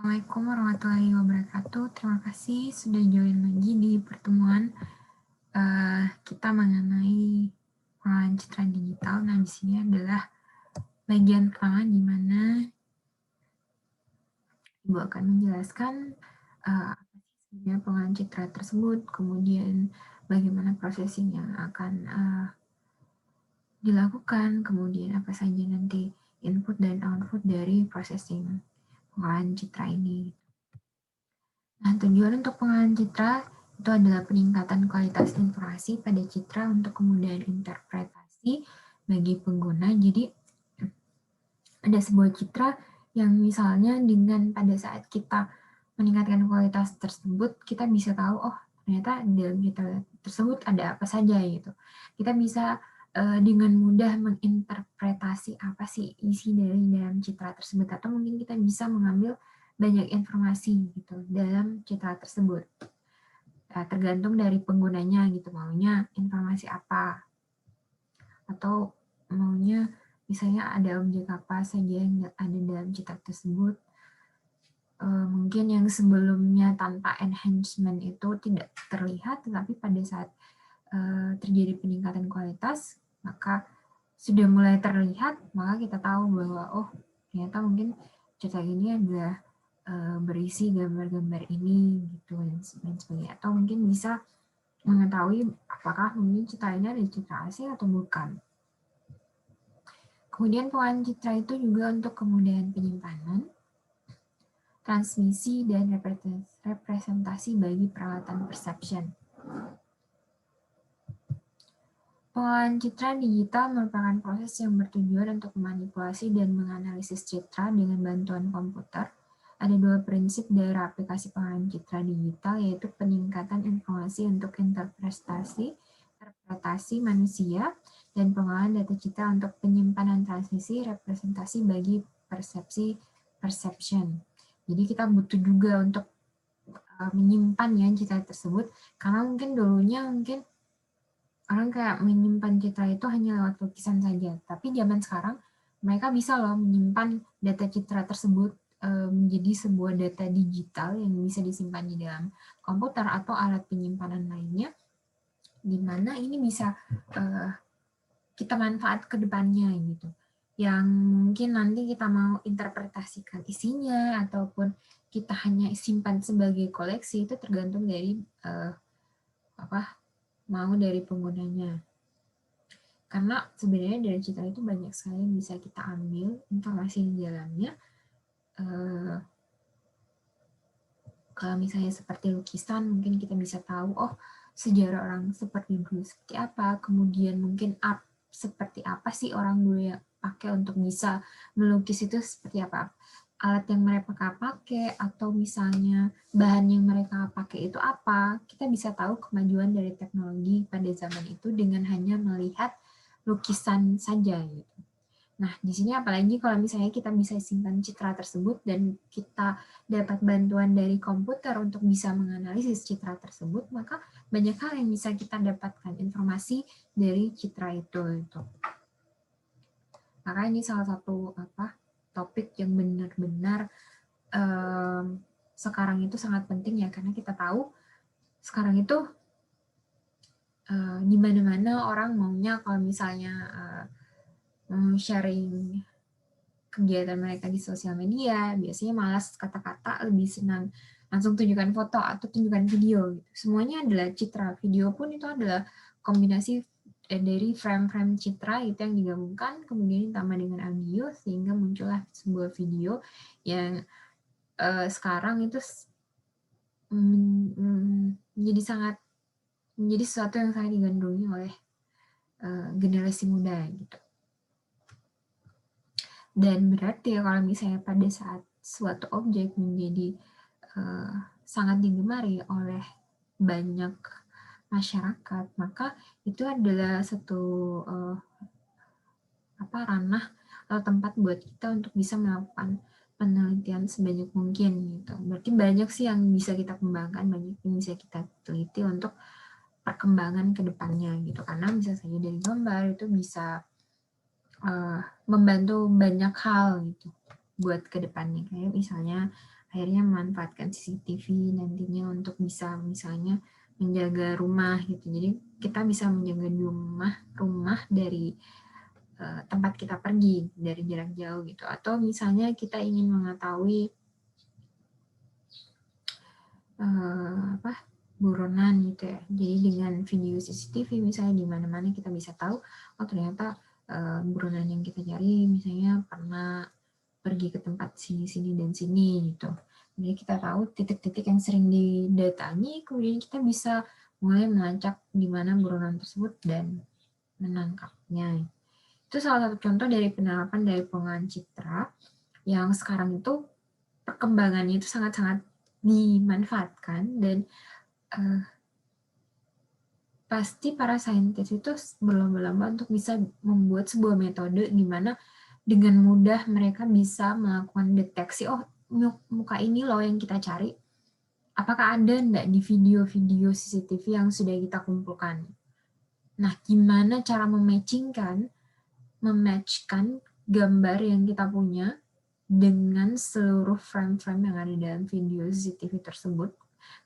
Assalamualaikum warahmatullahi wabarakatuh. Terima kasih sudah join lagi di pertemuan kita mengenai pengolahan citra digital. Nah, di sini adalah bagian pertama di mana Ibu akan menjelaskan apa sih sebenarnya pengolahan citra tersebut, kemudian bagaimana prosesing yang akan dilakukan, kemudian apa saja nanti input dan output dari processing pengolahan citra ini. Nah, tujuan untuk pengolahan citra itu adalah peningkatan kualitas informasi pada citra untuk kemudahan interpretasi bagi pengguna. Jadi, ada sebuah citra yang misalnya dengan pada saat kita meningkatkan kualitas tersebut, kita bisa tahu, oh ternyata di dalam citra tersebut ada apa saja gitu. Kita bisa dengan mudah menginterpretasi apa sih isi dari dalam citra tersebut, atau mungkin kita bisa mengambil banyak informasi gitu dalam citra tersebut. Tergantung dari penggunanya gitu, maunya informasi apa, atau maunya misalnya ada objek apa saja yang ada dalam citra tersebut. Mungkin yang sebelumnya tanpa enhancement itu tidak terlihat, tetapi pada saat terjadi peningkatan kualitas, maka sudah mulai terlihat, maka kita tahu bahwa oh ternyata mungkin citra ini adalah berisi gambar-gambar ini gitu dan sebagainya, atau mungkin bisa mengetahui apakah mungkin citra ini ada citra asing atau bukan. Kemudian pengolahan citra itu juga untuk kemudahan penyimpanan, transmisi, dan representasi bagi peralatan perception. Pengolahan citra digital merupakan proses yang bertujuan untuk memanipulasi dan menganalisis citra dengan bantuan komputer. Ada dua prinsip dari aplikasi pengolahan citra digital, yaitu peningkatan informasi untuk interpretasi manusia, dan pengolahan data citra untuk penyimpanan, transmisi, representasi bagi perception. Jadi kita butuh juga untuk menyimpan ya citra tersebut, karena mungkin dulunya orang kayak menyimpan citra itu hanya lewat lukisan saja, tapi zaman sekarang mereka bisa loh menyimpan data citra tersebut menjadi sebuah data digital yang bisa disimpan di dalam komputer atau alat penyimpanan lainnya, di mana ini bisa kita manfaat ke depannya gitu. Yang mungkin nanti kita mau interpretasikan isinya ataupun kita hanya simpan sebagai koleksi, itu tergantung dari mau dari penggunanya. Karena sebenarnya dari citra itu banyak sekali yang bisa kita ambil informasi di dalamnya. Kalau misalnya seperti lukisan, mungkin kita bisa tahu, oh sejarah orang seperti dulu seperti apa, kemudian mungkin seperti apa sih orang dulu yang pakai untuk bisa melukis itu seperti apa, alat yang mereka pakai, atau misalnya bahan yang mereka pakai itu apa. Kita bisa tahu kemajuan dari teknologi pada zaman itu dengan hanya melihat lukisan saja gitu. Nah, di sini apalagi kalau misalnya kita bisa simpan citra tersebut dan kita dapat bantuan dari komputer untuk bisa menganalisis citra tersebut, maka banyak hal yang bisa kita dapatkan informasi dari citra itu. Maka ini salah satu topik yang benar-benar sekarang itu sangat penting ya, karena kita tahu sekarang itu di mana-mana orang maunya kalau misalnya sharing kegiatan mereka di sosial media, biasanya malas kata-kata, lebih senang langsung tunjukkan foto atau tunjukkan video. Gitu. Semuanya adalah citra, video pun itu adalah kombinasi dari frame-frame citra itu yang digabungkan, kemudian ditambah dengan audio, sehingga muncullah sebuah video yang sekarang itu menjadi sesuatu yang sangat digandrungi oleh generasi muda gitu. Dan berarti ya kalau misalnya pada saat suatu objek menjadi sangat digemari oleh banyak masyarakat, maka itu adalah satu ranah atau tempat buat kita untuk bisa melakukan penelitian sebanyak mungkin gitu. Berarti banyak sih yang bisa kita kembangkan, banyak yang bisa kita teliti untuk perkembangan ke depannya gitu. Karena bisa saja dari gambar itu bisa membantu banyak hal gitu buat ke depannya. Kayak misalnya akhirnya memanfaatkan CCTV nantinya untuk bisa misalnya menjaga rumah gitu. Jadi kita bisa menjaga rumah dari tempat kita pergi dari jarak jauh gitu. Atau misalnya kita ingin mengetahui buronan gitu ya. Jadi dengan video CCTV misalnya di mana-mana kita bisa tahu, oh ternyata buronan yang kita cari misalnya pernah pergi ke tempat sini dan sini gitu. Jadi kita tahu titik-titik yang sering didatangi, kemudian kita bisa mulai melacak di mana buronan tersebut dan menangkapnya. Itu salah satu contoh dari penerapan dari pengenalan citra yang sekarang itu perkembangannya itu sangat-sangat dimanfaatkan dan pasti para saintis itu berlomba-lomba untuk bisa membuat sebuah metode di mana dengan mudah mereka bisa melakukan deteksi, oh muka ini loh yang kita cari, apakah ada enggak di video-video CCTV yang sudah kita kumpulkan. Nah, gimana cara mematchkan gambar yang kita punya dengan seluruh frame-frame yang ada dalam video CCTV tersebut.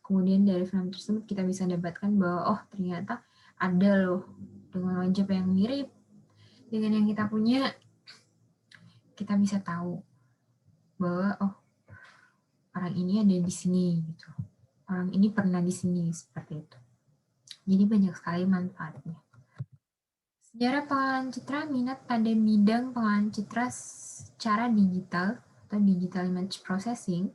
Kemudian dari frame tersebut kita bisa dapatkan bahwa oh ternyata ada loh dengan wajah yang mirip dengan yang kita punya. Kita bisa tahu bahwa oh orang ini ada di sini gitu. Orang ini pernah di sini seperti itu. Jadi banyak sekali manfaatnya. Sejarah pengolahan citra, minat pada bidang pengolahan citra secara digital atau digital image processing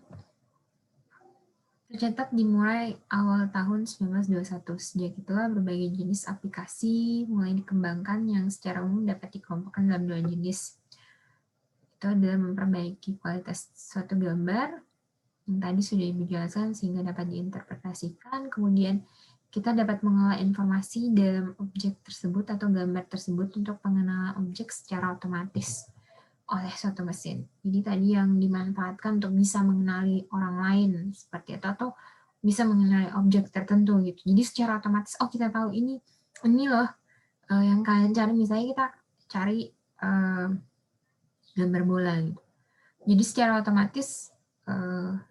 tercatat dimulai awal tahun 1921. Sejak itulah berbagai jenis aplikasi mulai dikembangkan yang secara umum dapat dikelompokkan dalam 2 jenis. Itu adalah memperbaiki kualitas suatu gambar yang tadi sudah dijelaskan sehingga dapat diinterpretasikan, kemudian kita dapat mengolah informasi dalam objek tersebut atau gambar tersebut untuk pengenalan objek secara otomatis oleh suatu mesin. Jadi tadi yang dimanfaatkan untuk bisa mengenali orang lain seperti itu atau bisa mengenali objek tertentu gitu. Jadi secara otomatis oh kita tahu ini loh yang kalian cari, misalnya kita cari gambar bola gitu. Jadi secara otomatis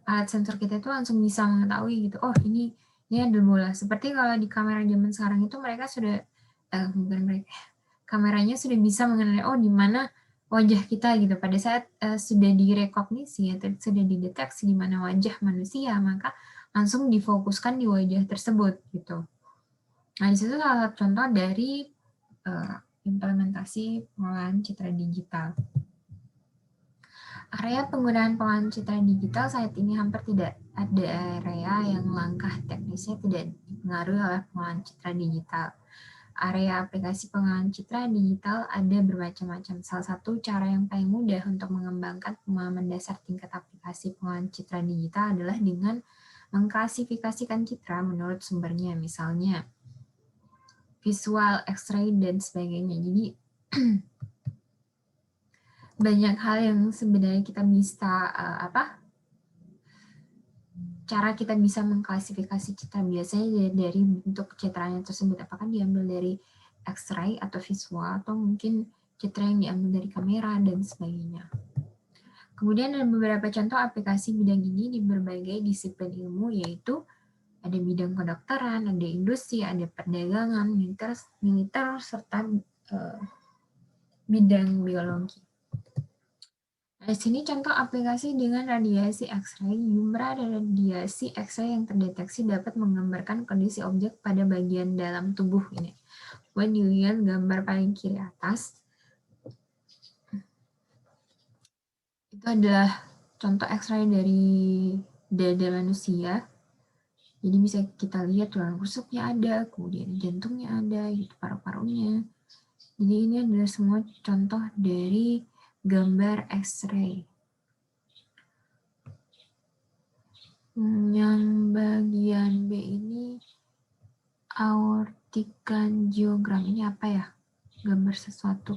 alat sensor kita itu langsung bisa mengetahui gitu. Oh ini ada bola. Seperti kalau di kamera zaman sekarang itu mereka sudah kameranya sudah bisa mengenali oh di mana wajah kita gitu. Pada saat sudah direkognisi atau sudah dideteksi di mana wajah manusia, maka langsung difokuskan di wajah tersebut gitu. Nah, di situ salah satu contoh dari implementasi pengolahan citra digital. Area penggunaan pengolahan citra digital saat ini hampir tidak ada area yang langkah teknisnya tidak dipengaruhi oleh pengolahan citra digital. Area aplikasi pengolahan citra digital ada bermacam-macam. Salah satu cara yang paling mudah untuk mengembangkan pemahaman dasar tingkat aplikasi pengolahan citra digital adalah dengan mengklasifikasikan citra menurut sumbernya, misalnya visual, X-ray, dan sebagainya. Jadi banyak hal yang sebenarnya kita bisa cara kita bisa mengklasifikasi citra biasanya dari bentuk citranya tersebut, apakah diambil dari X-ray atau visual atau mungkin citra yang diambil dari kamera dan sebagainya. Kemudian ada beberapa contoh aplikasi bidang ini di berbagai disiplin ilmu, yaitu ada bidang kedokteran, ada industri, ada perdagangan, militer serta bidang biologi. Di sini contoh aplikasi dengan radiasi X-ray. Jumlah radiasi X-ray yang terdeteksi dapat menggambarkan kondisi objek pada bagian dalam tubuh ini. Buat dilihat gambar paling kiri atas, itu adalah contoh X-ray dari dada manusia. Jadi bisa kita lihat tulang rusuknya ada, kemudian jantungnya ada, gitu, paru-parunya. Jadi ini adalah semua contoh dari gambar X-ray. Yang bagian B ini aortic angiogram. Ini apa ya? Gambar sesuatu.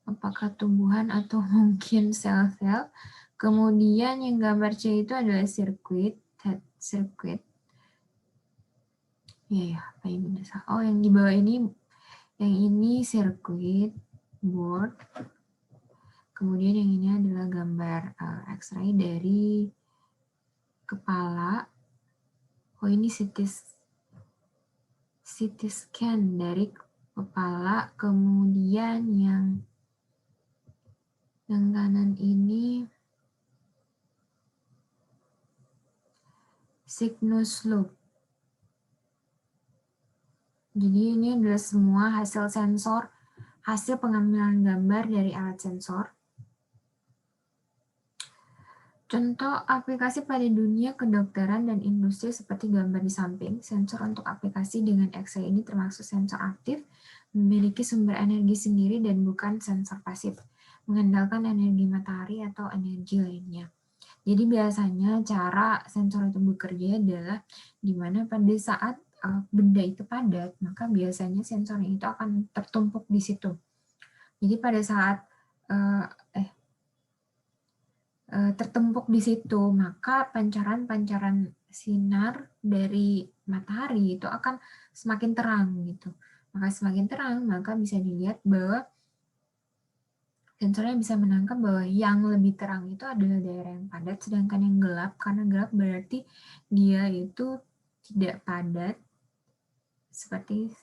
Apakah tumbuhan atau mungkin sel-sel. Kemudian yang gambar C itu adalah sirkuit, head circuit. Ya, apa ini? Oh, yang di bawah ini, yang ini sirkuit board. Kemudian yang ini adalah gambar X-ray dari kepala. Oh, ini CT scan dari kepala, kemudian yang kanan ini sinus loop. Jadi ini adalah semua hasil sensor, hasil pengambilan gambar dari alat sensor. Contoh aplikasi pada dunia kedokteran dan industri seperti gambar di samping, sensor untuk aplikasi dengan X-ray ini termasuk sensor aktif, memiliki sumber energi sendiri dan bukan sensor pasif, mengandalkan energi matahari atau energi lainnya. Jadi biasanya cara sensor itu bekerja adalah di mana pada saat benda itu padat, maka biasanya sensornya itu akan tertumpuk di situ. Jadi pada saat tertumpuk di situ, maka pancaran-pancaran sinar dari matahari itu akan semakin terang gitu. Maka semakin terang, maka bisa dilihat bahwa sensornya bisa menangkap bahwa yang lebih terang itu adalah daerah yang padat, sedangkan yang gelap, karena gelap berarti dia itu tidak padat, seperti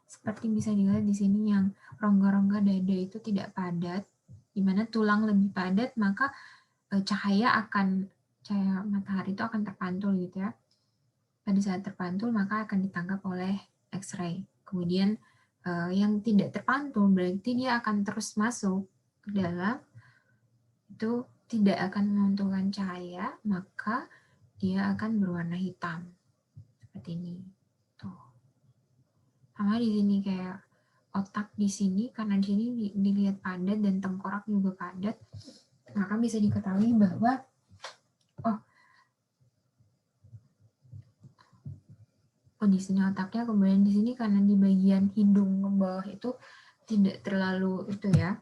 seperti bisa dilihat di sini yang rongga-rongga dada itu tidak padat, di mana tulang lebih padat, maka cahaya matahari itu akan terpantul gitu ya. Pada saat terpantul maka akan ditangkap oleh X-ray. Kemudian yang tidak terpantul berarti dia akan terus masuk ke dalam, itu tidak akan memantulkan cahaya, maka dia akan berwarna hitam seperti ini. Tuh. Sama di sini kayak otak di sini, karena di sini dilihat padat dan tengkorak juga padat, maka bisa diketahui bahwa di sini otaknya, kemudian di sini karena di bagian hidung ke bawah itu tidak terlalu itu ya,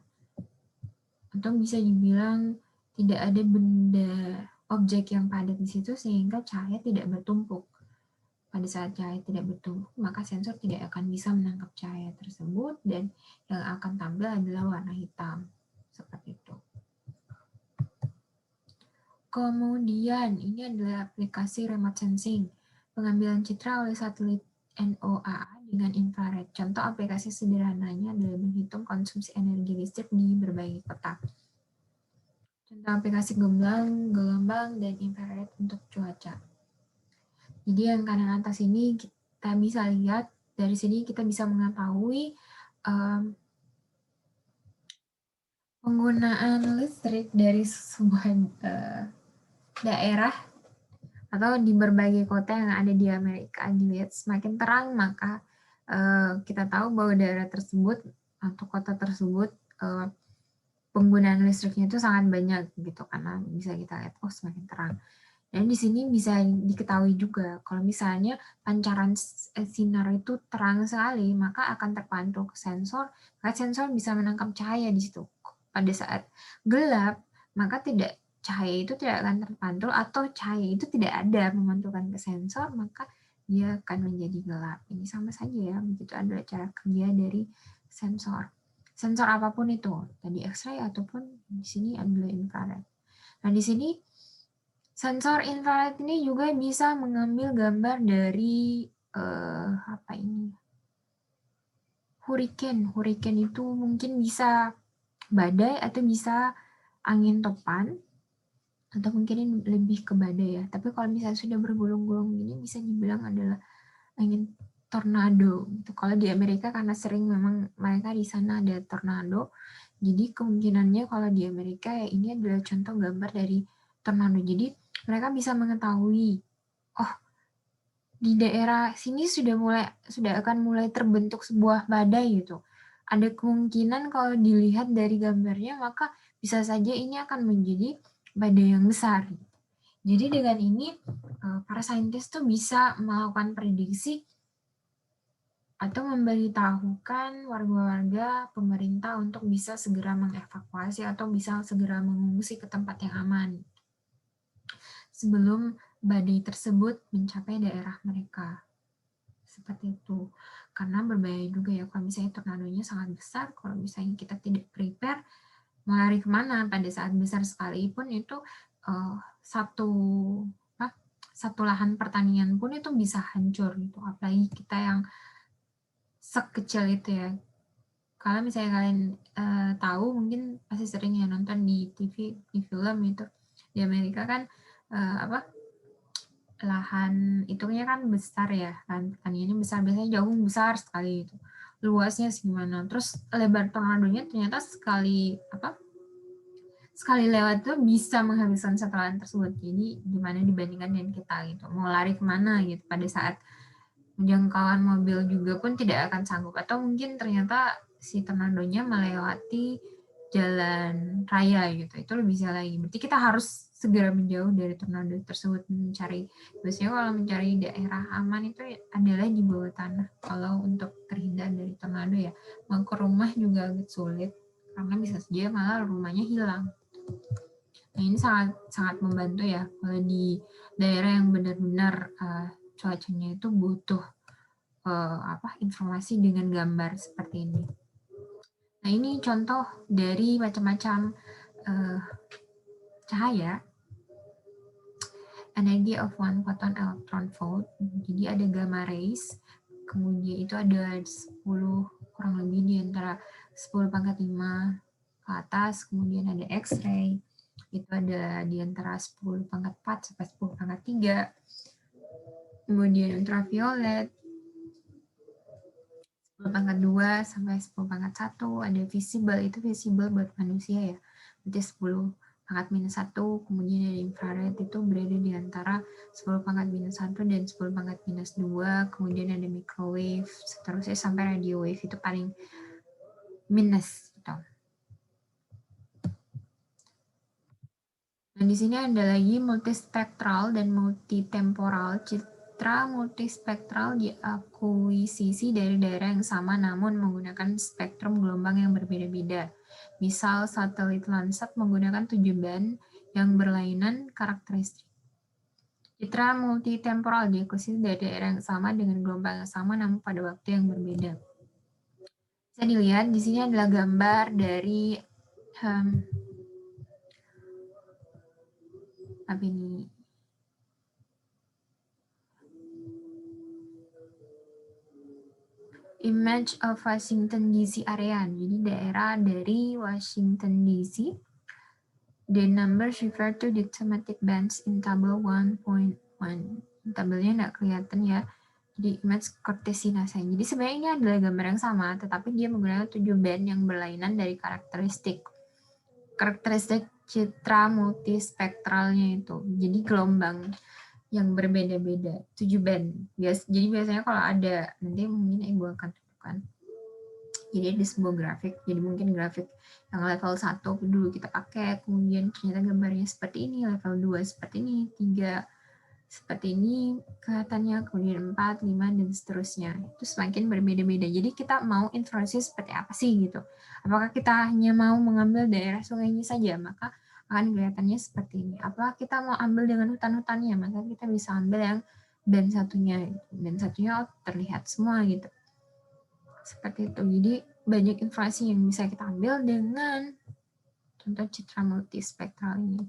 atau bisa dibilang tidak ada benda objek yang padat di situ sehingga cahaya tidak bertumpuk. Pada saat cahaya tidak bertumpuk, maka sensor tidak akan bisa menangkap cahaya tersebut dan yang akan tampil adalah warna hitam. Seperti itu. Kemudian ini adalah aplikasi remote sensing, pengambilan citra oleh satelit NOAA dengan infrared. Contoh aplikasi sederhananya adalah menghitung konsumsi energi listrik di berbagai kota. Contoh aplikasi gelombang dan infrared untuk cuaca. Jadi yang kanan atas ini kita bisa lihat, dari sini kita bisa mengetahui penggunaan listrik dari sebuah daerah atau di berbagai kota yang ada di Amerika. Dilihat semakin terang, maka kita tahu bahwa daerah tersebut atau kota tersebut penggunaan listriknya itu sangat banyak gitu, karena bisa kita lihat semakin terang. Dan di sini bisa diketahui juga kalau misalnya pancaran sinar itu terang sekali, maka akan terpantul ke sensor, maka sensor bisa menangkap cahaya di situ. Pada saat gelap, maka cahaya itu tidak akan terpantul, atau cahaya itu tidak ada memantulkan ke sensor, maka dia akan menjadi gelap. Ini sama saja ya, begitu adalah cara kerja dari sensor. Sensor apapun itu, tadi X-ray ataupun di sini adalah infrared. Nah, di sini sensor infrared ini juga bisa mengambil gambar dari hurricane. Hurricane itu mungkin bisa badai atau bisa angin topan, atau mungkin lebih ke badai ya. Tapi kalau misalnya sudah bergulung-gulung gini bisa dibilang adalah angin tornado. Gitu. Kalau di Amerika karena sering memang mereka di sana ada tornado, jadi kemungkinannya kalau di Amerika ya ini adalah contoh gambar dari tornado. Jadi mereka bisa mengetahui, oh di daerah sini sudah akan mulai terbentuk sebuah badai gitu. Ada kemungkinan kalau dilihat dari gambarnya maka bisa saja ini akan menjadi badai yang besar. Jadi dengan ini para saintis tuh bisa melakukan prediksi atau memberitahukan warga-warga pemerintah untuk bisa segera mengevakuasi atau bisa segera mengungsi ke tempat yang aman sebelum badai tersebut mencapai daerah mereka. Seperti itu. Karena berbahaya juga ya kalau misalnya tornadonya sangat besar, kalau misalnya kita tidak prepare, mau lari kemana pada saat besar sekalipun itu satu lahan pertanian pun itu bisa hancur gitu, apalagi kita yang sekecil itu ya. Kalau misalnya kalian tahu, mungkin pasti sering ya nonton di TV, di film itu di Amerika kan lahan itunya kan besar ya, lahan pertaniannya besar, biasanya jagung besar sekali itu, luasnya segimana, terus lebar tornadonya ternyata sekali lewat tuh bisa menghabiskan satu lahan tersebut. Jadi gimana dibandingkan dengan kita gitu, mau lari kemana gitu, pada saat jangkauan mobil juga pun tidak akan sanggup, atau mungkin ternyata si tornadonya melewati jalan raya gitu, itu lebih bisa lagi. Berarti kita harus segera menjauh dari tornado tersebut, biasanya kalau mencari daerah aman itu adalah di bawah tanah kalau untuk terhindar dari tornado ya. Mau ke rumah juga agak sulit karena bisa saja malah rumahnya hilang. Nah, ini sangat membantu ya kalau di daerah yang benar-benar cuacanya itu butuh informasi dengan gambar seperti ini. Nah, ini contoh dari macam-macam cahaya, energy of one photon electron volt. Jadi ada gamma rays, kemudian itu ada 10 kurang lebih di antara 10 pangkat 5 ke atas, kemudian ada X-ray, itu ada di antara 10 pangkat 4 sampai 10 pangkat 3, kemudian ultraviolet 10 pangkat 2 sampai 10 pangkat 1, ada visible, itu visible buat manusia ya, berarti 10 pangkat minus 1, kemudian ada infrared, itu berada di antara 10 pangkat minus 1 dan 10 pangkat minus 2, kemudian ada microwave, seterusnya sampai radio wave, itu paling minus gitu. Nah, di sini ada lagi multispektral dan multitemporal. Citra multispektral diakuisisi dari daerah yang sama namun menggunakan spektrum gelombang yang berbeda-beda. Misal satelit Landsat menggunakan 7 band yang berlainan karakteristik. Citra multitemporal diakuisisi dari daerah yang sama dengan gelombang yang sama namun pada waktu yang berbeda. Bisa dilihat di sini adalah gambar dari image of Washington DC area. Jadi daerah dari Washington DC. The numbers refer to the thematic bands in table 1.1. Tabelnya nggak kelihatan ya. Jadi image courtesy NASA. Jadi sebenarnya ini adalah gambar yang sama, tetapi dia menggunakan 7 band yang berlainan dari karakteristik citra multispektralnya itu. Jadi gelombang yang berbeda-beda, 7 band. Jadi biasanya kalau ada, nanti mungkin Ibu akan tunjukkan. Jadi ada sebuah grafik, jadi mungkin grafik yang level 1 dulu kita pakai, kemudian ternyata gambarnya seperti ini, level 2 seperti ini, 3 seperti ini kelihatannya, kemudian 4, 5, dan seterusnya. Itu semakin berbeda-beda. Jadi kita mau informasi seperti apa sih gitu. Apakah kita hanya mau mengambil daerah sungainya saja, maka akan kelihatannya seperti ini. Apakah kita mau ambil dengan hutan-hutannya, maka kita bisa ambil yang band satunya. Band satunya terlihat semua gitu. Seperti itu. Jadi banyak informasi yang bisa kita ambil dengan contoh citra multispektral ini.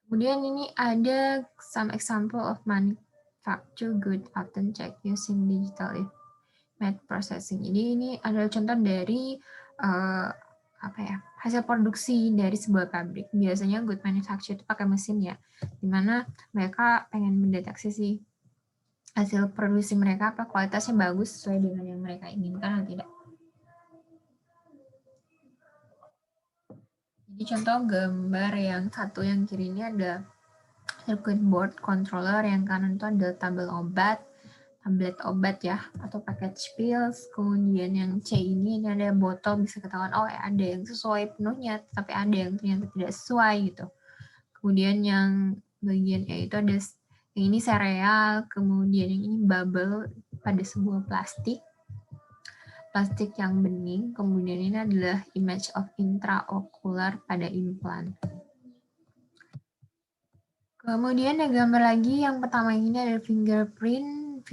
Kemudian ini ada some example of manufacture good often check using digital image processing. Jadi ini adalah contoh dari hasil produksi dari sebuah pabrik. Biasanya good manufacture itu pakai mesin ya, dimana mereka pengen mendeteksi sih hasil produksi mereka apa kualitasnya bagus sesuai dengan yang mereka inginkan atau tidak. Jadi contoh gambar yang satu yang kiri ini ada circuit board controller, yang kanan itu ada tablet obat ya, atau package pills. Kemudian yang C ini ada botol, bisa ketahuan oh ada yang sesuai penuhnya, tapi ada yang ternyata tidak sesuai gitu. Kemudian yang bagian E itu ada yang ini sereal, kemudian yang ini bubble pada sebuah plastik yang bening, kemudian ini adalah image of intraocular pada implan. Kemudian ada gambar lagi, yang pertama ini ada fingerprint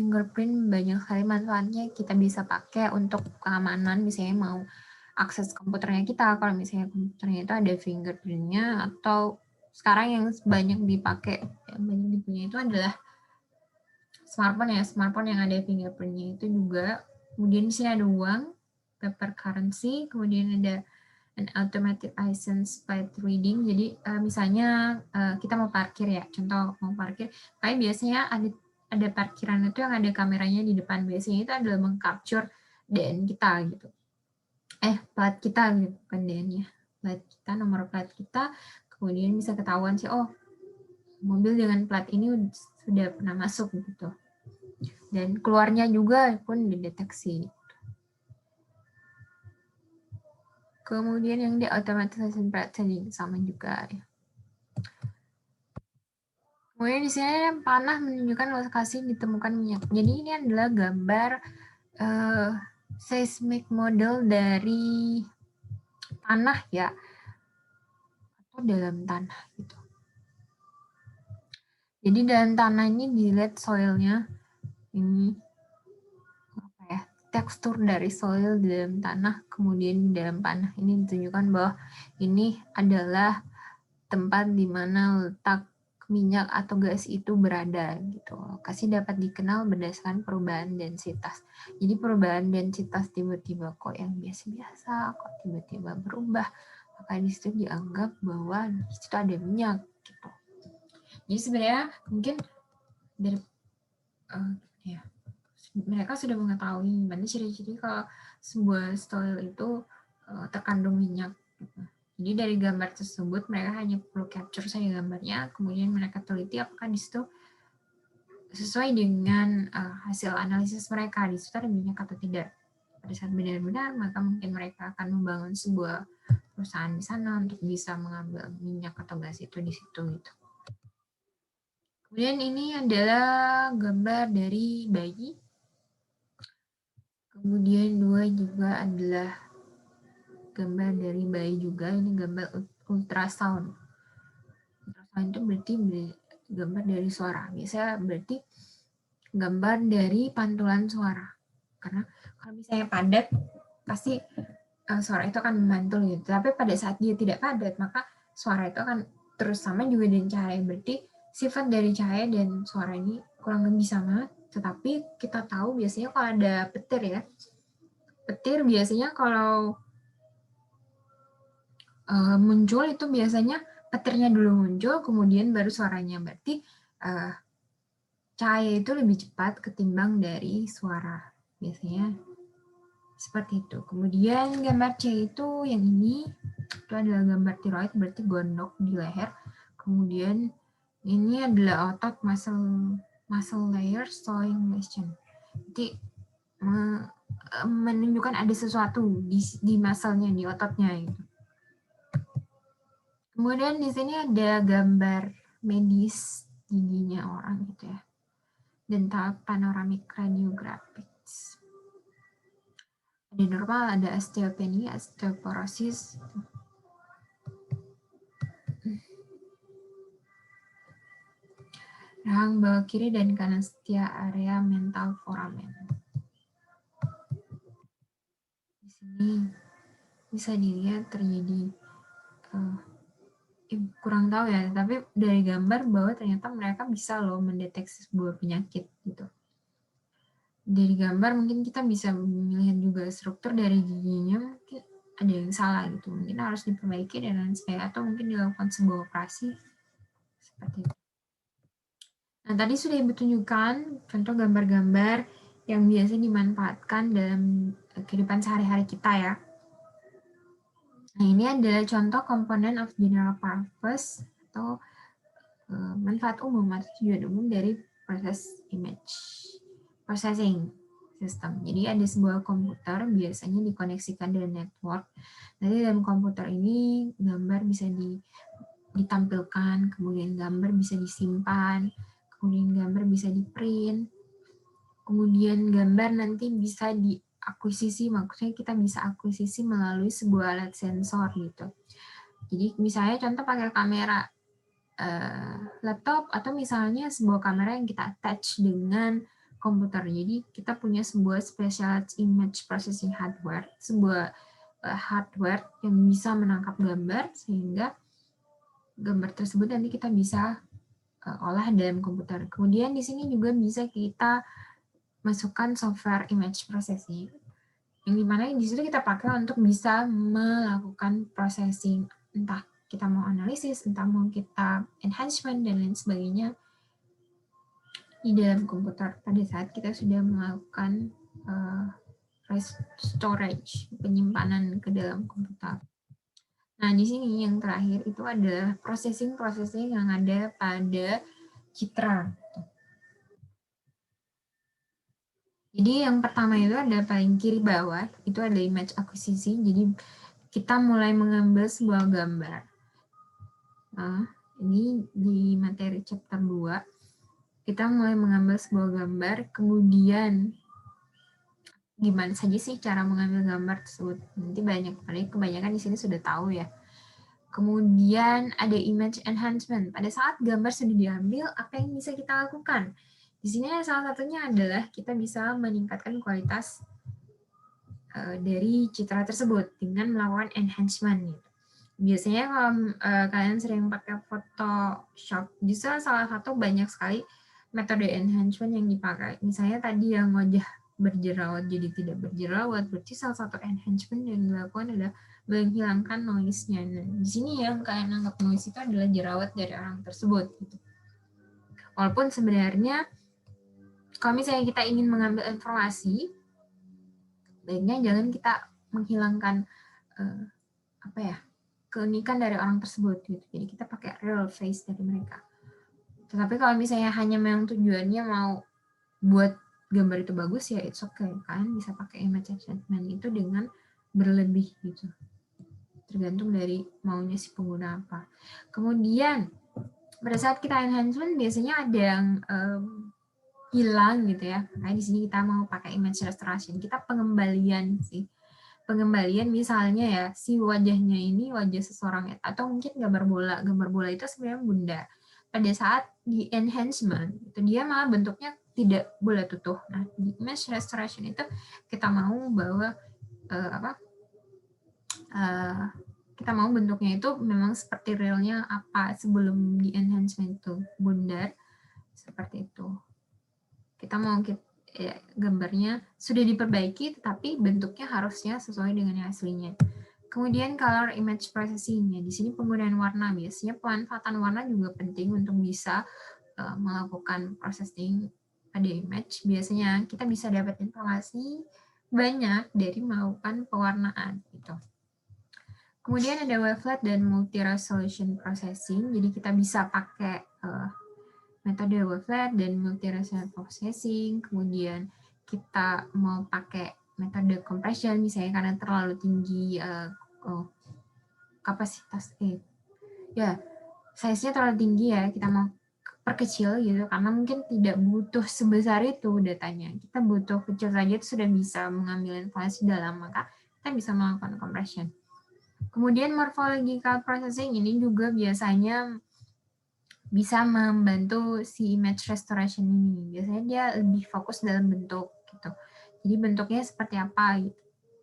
banyak sekali manfaatnya, kita bisa pakai untuk keamanan, misalnya mau akses komputernya kita. Kalau misalnya komputernya itu ada fingerprint-nya, atau sekarang yang banyak dipakai, yang banyak dipunyai itu adalah smartphone ya, smartphone yang ada fingerprint-nya itu juga. Kemudian di sini ada uang, paper currency, kemudian ada an automatic license plate reading. Jadi misalnya kita mau parkir ya, contoh mau parkir, kayak biasanya ada parkiran itu yang ada kameranya di depan. Biasanya itu adalah mengcapture DN kita gitu. Plat kita gitu, bukan DN-nya. Plat kita, nomor plat kita, kemudian bisa ketahuan sih, oh mobil dengan plat ini sudah pernah masuk gitu. Dan keluarnya juga pun dideteksi. Kemudian yang di automatic plate sama juga ya. Kemudian di sini panah menunjukkan lokasi ditemukan minyak. Jadi ini adalah gambar seismic model dari tanah ya, atau dalam tanah gitu. Jadi dalam tanah ini dilihat soilnya, ini apa ya, tekstur dari soil di dalam tanah, kemudian di dalam tanah ini ditunjukkan bahwa ini adalah tempat di mana letak minyak atau gas itu berada gitu. Lokasi dapat dikenal berdasarkan perubahan densitas. Jadi perubahan densitas tiba-tiba kok yang biasa-biasa, kok tiba-tiba berubah, maka di situ dianggap bahwa di situ ada minyak gitu. Jadi sebenarnya mungkin dari ya, mereka sudah mengetahui mana ciri-ciri kalau sebuah soil itu terkandung minyak gitu. Jadi dari gambar tersebut mereka hanya perlu capture saja gambarnya, kemudian mereka teliti apakah di situ sesuai dengan hasil analisis mereka, di situ ada minyak atau tidak. Pada saat benar-benar, maka mungkin mereka akan membangun sebuah perusahaan di sana untuk bisa mengambil minyak atau gas itu di situ gitu. Kemudian ini adalah gambar dari bayi. Kemudian dua juga adalah gambar dari bayi juga, ini gambar ultrasound. Ultrasound itu berarti gambar dari suara. Biasanya berarti gambar dari pantulan suara. Karena kalau misalnya padat, pasti suara itu akan memantul gitu. Tapi pada saat dia tidak padat, maka suara itu akan terus sama juga dengan cahaya. Berarti sifat dari cahaya dan suara ini kurang lebih sama. Tetapi kita tahu biasanya kalau ada petir ya, petir biasanya kalau muncul itu biasanya petirnya dulu muncul, kemudian baru suaranya. Berarti cahaya itu lebih cepat ketimbang dari suara. Biasanya seperti itu. Kemudian gambar C itu yang ini, itu adalah gambar tiroid, berarti gondok di leher. Kemudian ini adalah otot muscle layer showing motion. Jadi menunjukkan ada sesuatu di muscle-nya, di ototnya gitu. Kemudian di sini ada gambar medis giginya orang gitu ya. Dental panoramic radiographic. Ada normal, ada osteopenia, osteoporosis. Rahang bawah kiri dan kanan setiap area mental foramen. Di sini bisa dilihat terjadi kurang tahu ya, tapi dari gambar bahwa ternyata mereka bisa loh mendeteksi sebuah penyakit gitu. Dari gambar mungkin kita bisa melihat juga struktur dari giginya mungkin ada yang salah gitu, mungkin harus diperbaiki dan lain sebagainya, atau mungkin dilakukan sebuah operasi seperti itu. Nah, tadi sudah ditunjukkan contoh gambar-gambar yang biasa dimanfaatkan dalam kehidupan sehari-hari kita ya. Nah, ini adalah contoh komponen of general purpose atau manfaat umum atau tujuan umum dari proses image processing system. Jadi ada sebuah komputer biasanya dikoneksikan dengan network. Nanti dalam komputer ini gambar bisa ditampilkan, kemudian gambar bisa disimpan, kemudian gambar bisa di-print, kemudian gambar nanti bisa diakuisisi, maksudnya kita bisa akuisisi melalui sebuah alat sensor gitu. Jadi misalnya contoh pakai kamera laptop atau misalnya sebuah kamera yang kita attach dengan komputer. Jadi kita punya sebuah specialized image processing hardware, sebuah hardware yang bisa menangkap gambar, sehingga gambar tersebut nanti kita bisa olah dalam komputer. Kemudian di sini juga bisa kita masukkan software image processing, yang dimana di situ kita pakai untuk bisa melakukan processing, entah kita mau analisis, entah mau kita enhancement, dan lain sebagainya di dalam komputer pada saat kita sudah melakukan storage, penyimpanan ke dalam komputer. Nah, di sini yang terakhir itu adalah processing yang ada pada Citra. Jadi yang pertama itu ada paling kiri bawah, itu ada image acquisition. Jadi kita mulai mengambil sebuah gambar. Nah, ini di materi chapter 2, kita mulai mengambil sebuah gambar, kemudian gimana saja sih cara mengambil gambar tersebut. Nanti kebanyakan di sini sudah tahu ya. Kemudian ada image enhancement. Pada saat gambar sudah diambil, apa yang bisa kita lakukan? Di sini salah satunya adalah kita bisa meningkatkan kualitas dari citra tersebut dengan melakukan enhancement. Biasanya kalau kalian sering pakai Photoshop, justru salah satu banyak sekali metode enhancement yang dipakai. Misalnya tadi yang wajah berjerawat jadi tidak berjerawat, berarti salah satu enhancement yang dilakukan adalah menghilangkan noise-nya. Nah, di sini yang kalian anggap noise itu adalah jerawat dari orang tersebut. Gitu. Walaupun sebenarnya kalau misalnya kita ingin mengambil informasi, baiknya jangan kita menghilangkan keunikan dari orang tersebut. Gitu. Jadi kita pakai real face dari mereka. Tetapi kalau misalnya hanya memang tujuannya mau buat gambar itu bagus, ya it's okay. Kalian bisa pakai image enhancement itu dengan berlebih gitu. Tergantung dari maunya si pengguna apa. Kemudian pada saat kita enhancement biasanya ada yang hilang gitu ya. Makanya di sini kita mau pakai image restoration. Kita pengembalian sih. Pengembalian misalnya ya si wajahnya ini wajah seseorang, atau mungkin gambar bola. Gambar bola itu sebenarnya bunda. Pada saat di enhancement itu dia malah bentuknya tidak bola tutuh. Nah, di image restoration itu kita mau bahwa kita mau bentuknya itu memang seperti realnya apa sebelum di enhancement itu bundar, seperti itu. Kita mau gambarnya sudah diperbaiki, tetapi bentuknya harusnya sesuai dengan yang aslinya. Kemudian color image processing, ya di sini penggunaan warna. Biasanya pemanfaatan warna juga penting untuk bisa melakukan processing pada image. Biasanya kita bisa dapat informasi banyak dari melakukan pewarnaan gitu. Kemudian ada wavelet dan multi-resolution processing. Jadi kita bisa pakai metode wavelet dan multi-resolution processing. Kemudian kita mau pakai metode compression, misalnya karena terlalu tinggi kapasitas size-nya terlalu tinggi ya, kita mau perkecil gitu, karena mungkin tidak butuh sebesar itu datanya. Kita butuh kecil saja itu sudah bisa mengambil informasi dalam, maka kita bisa melakukan compression. Kemudian morphological processing ini juga biasanya bisa membantu si image restoration ini. Biasanya dia lebih fokus dalam bentuk gitu. Jadi bentuknya seperti apa gitu.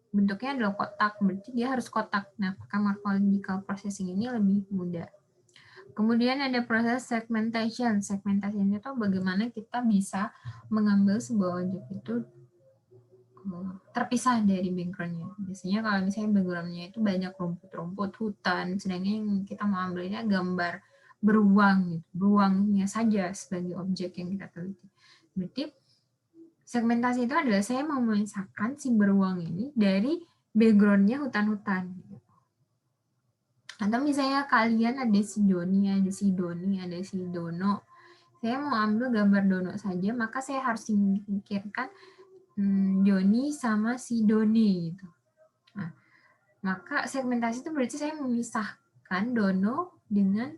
Bentuknya adalah kotak, berarti dia harus kotak. Nah, pakai morphological processing ini lebih mudah. Kemudian ada proses segmentation. Segmentation itu bagaimana kita bisa mengambil sebuah objek itu terpisah dari background-nya. Biasanya kalau misalnya background-nya itu banyak rumput-rumput, hutan, sedangkan yang kita mau ambilnya gambar beruang, gitu. Beruangnya saja sebagai objek yang kita teliti. Berarti segmentasi itu adalah saya mau memisahkan si beruang ini dari background-nya hutan-hutan. Atau misalnya kalian ada si Doni, ada si Doni, ada si Dono. Saya mau ambil gambar Dono saja, maka saya harus memikirkan Joni sama si Doni gitu. Nah, maka segmentasi itu berarti saya memisahkan Dono dengan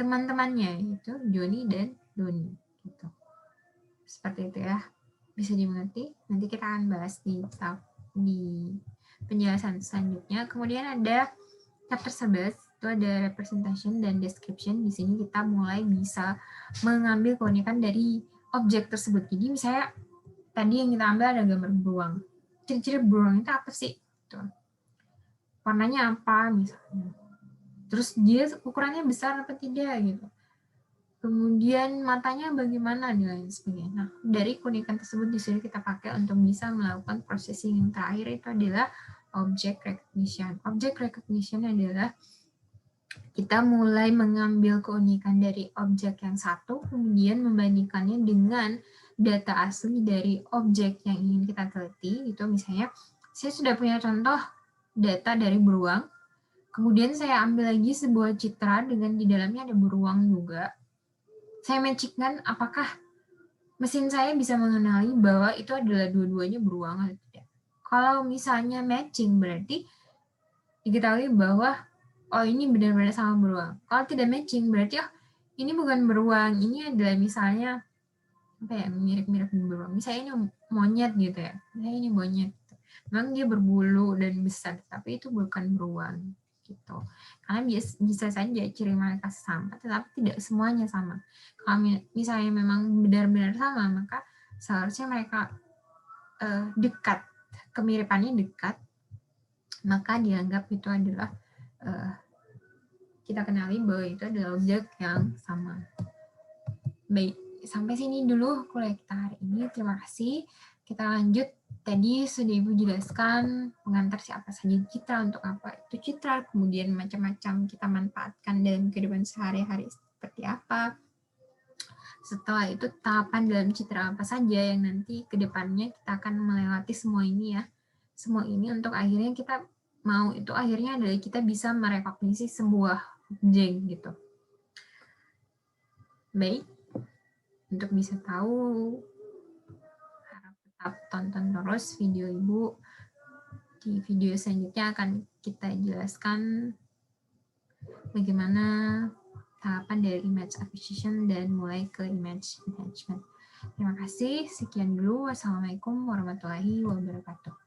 teman-temannya, itu Joni dan Doni gitu. Seperti itu ya. Bisa dimengerti? Nanti kita akan bahas di penjelasan selanjutnya. Kemudian ada chapter 11, itu ada representation dan description. Di sini kita mulai bisa mengambil keunikan dari objek tersebut. Jadi misalnya tadi yang kita ambil ada gambar beruang. Ciri-ciri beruang itu apa sih? Tuh. warnanya apa misalnya. Terus dia ukurannya besar apa tidak gitu. Kemudian matanya bagaimana dan lain sebagainya. Nah, dari keunikan tersebut disuruh kita pakai untuk bisa melakukan processing yang terakhir itu adalah object recognition. Object recognition adalah kita mulai mengambil keunikan dari objek yang satu, kemudian membandingkannya dengan data asli dari objek yang ingin kita teliti. Itu misalnya, saya sudah punya contoh data dari beruang, kemudian saya ambil lagi sebuah citra dengan di dalamnya ada beruang juga. Saya matchingkan apakah mesin saya bisa mengenali bahwa itu adalah dua-duanya beruang atau tidak. Kalau misalnya matching berarti diketahui bahwa oh ini benar-benar sama beruang. Kalau tidak matching berarti oh ini bukan beruang, ini adalah misalnya apa ya, mirip-mirip beruang. Misalnya ini monyet gitu ya. Misalnya ini monyet. Memang dia berbulu dan besar, tapi itu bukan beruang gitu. Karena bisa saja ciri mereka sama, tetapi tidak semuanya sama. Kalau misalnya memang benar-benar sama, maka seharusnya mereka dekat, kemiripannya dekat, maka dianggap itu adalah kita kenali bahwa itu adalah objek yang sama. Baik, sampai sini dulu kuliah kita hari ini. Terima kasih. Kita lanjut. Tadi sudah Ibu jelaskan pengantar siapa saja citra, untuk apa itu citra, kemudian macam-macam kita manfaatkan dalam kehidupan sehari-hari seperti apa. Setelah itu tahapan dalam citra apa saja yang nanti ke depannya kita akan melewati semua ini ya. Semua ini untuk akhirnya kita mau itu akhirnya adalah kita bisa merekognisi sebuah objek gitu. Baik, untuk bisa tahu harap tetap tonton terus video Ibu. Di video selanjutnya akan kita jelaskan bagaimana tahapan dari image acquisition dan mulai ke image management. Terima kasih. Sekian dulu. Wassalamualaikum warahmatullahi wabarakatuh.